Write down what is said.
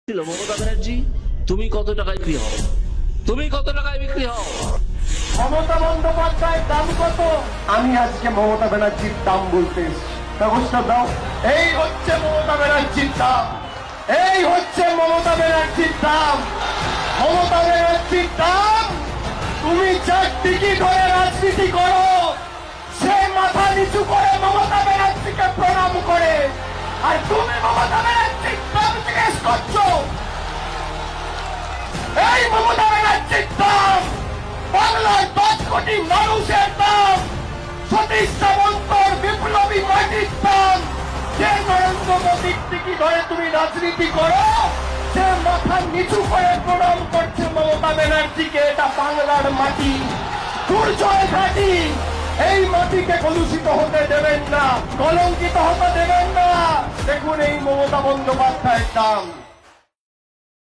ছিল মমতা ব্যানার্জি, তুমি কত টাকায় বিক্রি হও? তুমি কত টাকায় বিক্রি হও? মমতা বন্দ্যোপাধ্যায়ের দাম কত? আমি আজকে মমতা ব্যানার্জির দাম বলতে এসেছি। ব্যবস্থা দাও। এই হচ্ছে মমতা ব্যানার্জির দাম। এই হচ্ছে মমতা ব্যানার্জির দাম। মমতা ব্যানার্জির দাম। তুমি চারদিকে ধরে রাজনীতি করো, সে মাথা নিচু করে মমতা ব্যানার্জিকে প্রণাম করে, আর তুমি মমতা ব্যানার্জির দাম জিজ্ঞেস করছো। এই মমতা ব্যানার্জির দাম বাংলার 10 কোটি মানুষের দাম, সতীশ সামন্তর বিপ্লবী মাটির দাম। যে নরেন্দ্র মোদীর দিকে ধরে তুমি রাজনীতি করো, সে মাথা নিচু করে প্রণাম করছে মমতা ব্যানার্জিকে। এটা বাংলার মাটি, দুর্জয় ঘাটি। এই মাটিকে কলুষিত হতে দেবেন না, কলঙ্কিত হতে দেবেন না। দেখুন এই মমতা বন্দ্যোপাধ্যায়ের দাম।